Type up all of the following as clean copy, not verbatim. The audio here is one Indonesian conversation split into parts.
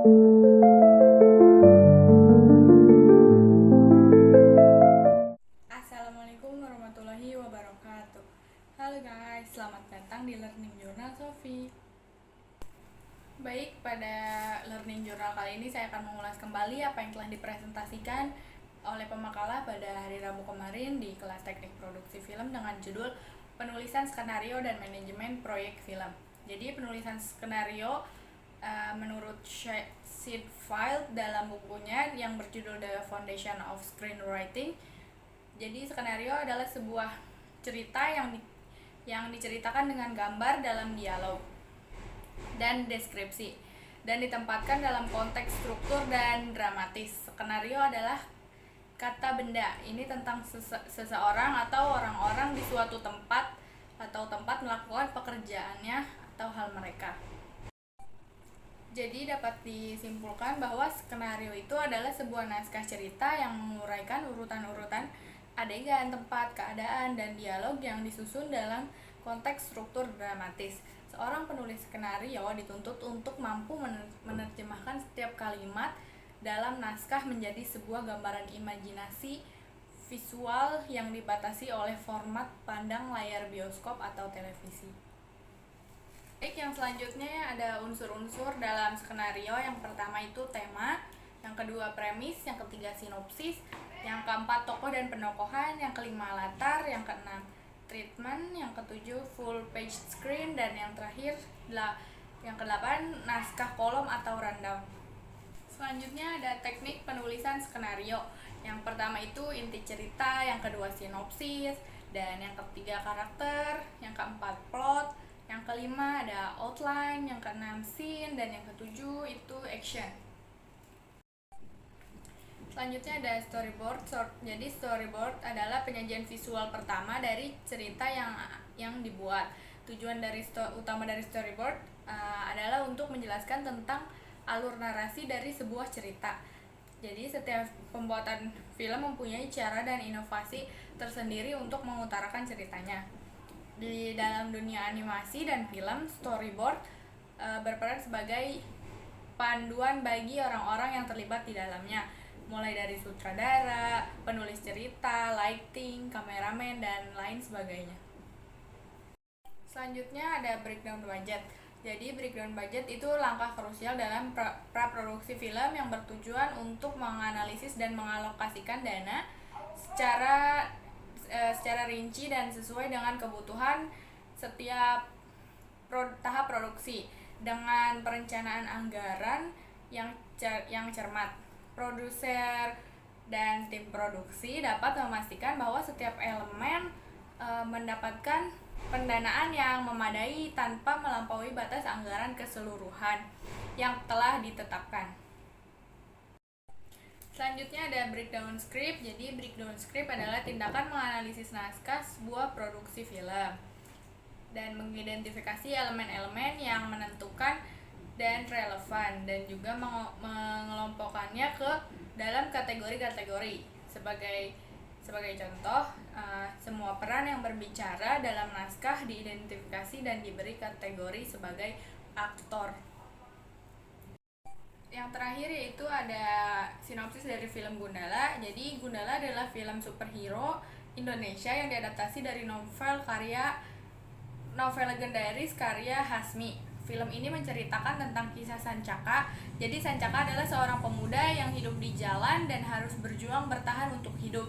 Assalamualaikum warahmatullahi wabarakatuh. Halo guys, selamat datang di Learning Journal Sofi. Baik, pada Learning Journal kali ini saya akan mengulas kembali apa yang telah dipresentasikan oleh pemakalah pada hari Rabu kemarin di kelas teknik produksi film dengan judul penulisan skenario dan manajemen proyek film. Jadi penulisan skenario menurut Sid Field dalam bukunya yang berjudul The Foundation of Screenwriting. Jadi skenario adalah sebuah cerita yang diceritakan dengan gambar dalam dialog dan deskripsi dan ditempatkan dalam konteks struktur dan dramatis. Skenario adalah kata benda. Ini tentang seseorang atau orang-orang di suatu tempat atau tempat melakukan pekerjaannya atau hal mereka. Jadi dapat disimpulkan bahwa skenario itu adalah sebuah naskah cerita yang menguraikan urutan-urutan adegan, tempat, keadaan, dan dialog yang disusun dalam konteks struktur dramatis. Seorang penulis skenario dituntut untuk mampu menerjemahkan setiap kalimat dalam naskah menjadi sebuah gambaran imajinasi visual yang dibatasi oleh format pandang layar bioskop atau televisi. Baik, yang selanjutnya ada unsur-unsur dalam skenario. Yang pertama itu tema, yang kedua premis, yang ketiga sinopsis, yang keempat tokoh dan penokohan, yang kelima latar, yang keenam treatment, yang ketujuh full page screen, dan yang terakhir yang kedelapan naskah kolom atau rundown. Selanjutnya ada teknik penulisan skenario. Yang pertama itu inti cerita, yang kedua sinopsis, dan yang ketiga karakter, yang keempat plot, yang kelima ada outline, yang keenam scene, dan yang ketujuh itu action. Selanjutnya ada storyboard. Jadi storyboard adalah penyajian visual pertama dari cerita yang dibuat. Tujuan utama dari storyboard adalah untuk menjelaskan tentang alur narasi dari sebuah cerita. Jadi setiap pembuatan film mempunyai cara dan inovasi tersendiri untuk mengutarakan ceritanya. Di dalam dunia animasi dan film, storyboard berperan sebagai panduan bagi orang-orang yang terlibat di dalamnya, mulai dari sutradara, penulis cerita, lighting, kameramen, dan lain sebagainya. Selanjutnya ada breakdown budget. Jadi breakdown budget itu langkah krusial dalam praproduksi film yang bertujuan untuk menganalisis dan mengalokasikan dana secara rinci dan sesuai dengan kebutuhan setiap tahap produksi. Dengan perencanaan anggaran yang cermat, produser dan tim produksi dapat memastikan bahwa setiap elemen mendapatkan pendanaan yang memadai tanpa melampaui batas anggaran keseluruhan yang telah ditetapkan. Selanjutnya ada breakdown script. Jadi breakdown script adalah tindakan menganalisis naskah sebuah produksi film dan mengidentifikasi elemen-elemen yang menentukan dan relevan, dan juga mengelompokkannya ke dalam kategori-kategori. Sebagai contoh, semua peran yang berbicara dalam naskah diidentifikasi dan diberi kategori sebagai aktor. Yang terakhir yaitu ada sinopsis dari film Gundala. Jadi Gundala adalah film superhero Indonesia yang diadaptasi dari novel legendaris karya Hasmi. Film ini menceritakan tentang kisah Sancaka. Jadi Sancaka adalah seorang pemuda yang hidup di jalan dan harus berjuang bertahan untuk hidup.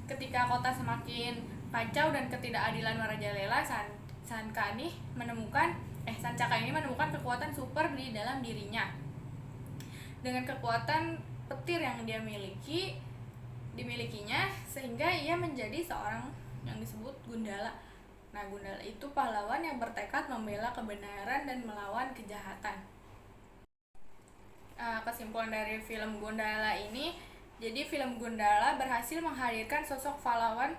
Ketika kota semakin kacau dan ketidakadilan merajalela, Sancaka ini menemukan kekuatan super di dalam dirinya. Dengan kekuatan petir yang dimilikinya, sehingga ia menjadi seorang yang disebut Gundala. Nah, Gundala itu pahlawan yang bertekad membela kebenaran dan melawan kejahatan. Kesimpulan dari film Gundala ini, jadi film Gundala berhasil menghadirkan sosok pahlawan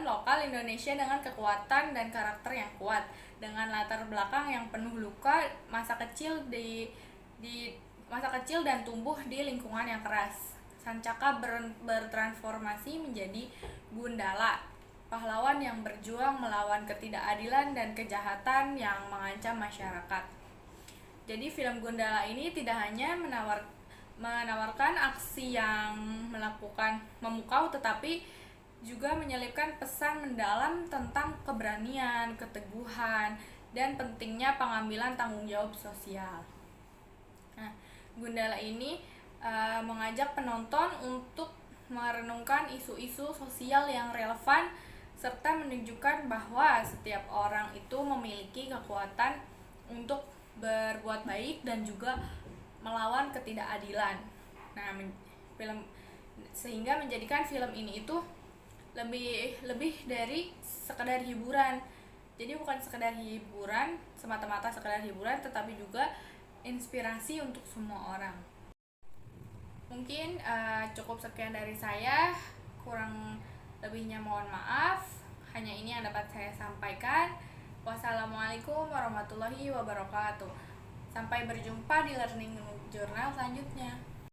lokal Indonesia dengan kekuatan dan karakter yang kuat, dengan latar belakang yang penuh luka, masa kecil dan tumbuh di lingkungan yang keras. Sancaka bertransformasi menjadi Gundala, pahlawan yang berjuang melawan ketidakadilan dan kejahatan yang mengancam masyarakat. Jadi film Gundala ini tidak hanya menawarkan aksi yang memukau, tetapi juga menyelipkan pesan mendalam tentang keberanian, keteguhan, dan pentingnya pengambilan tanggung jawab sosial. Nah, Gundala ini mengajak penonton untuk merenungkan isu-isu sosial yang relevan serta menunjukkan bahwa setiap orang itu memiliki kekuatan untuk berbuat baik dan juga melawan ketidakadilan. Nah, sehingga menjadikan film ini itu lebih dari sekedar hiburan. Jadi bukan sekedar hiburan, semata-mata sekedar hiburan, tetapi juga inspirasi untuk semua orang. Mungkin cukup sekian dari saya, kurang lebihnya mohon maaf. Hanya ini yang dapat saya sampaikan. Wassalamualaikum warahmatullahi wabarakatuh. Sampai berjumpa di Learning Journal selanjutnya.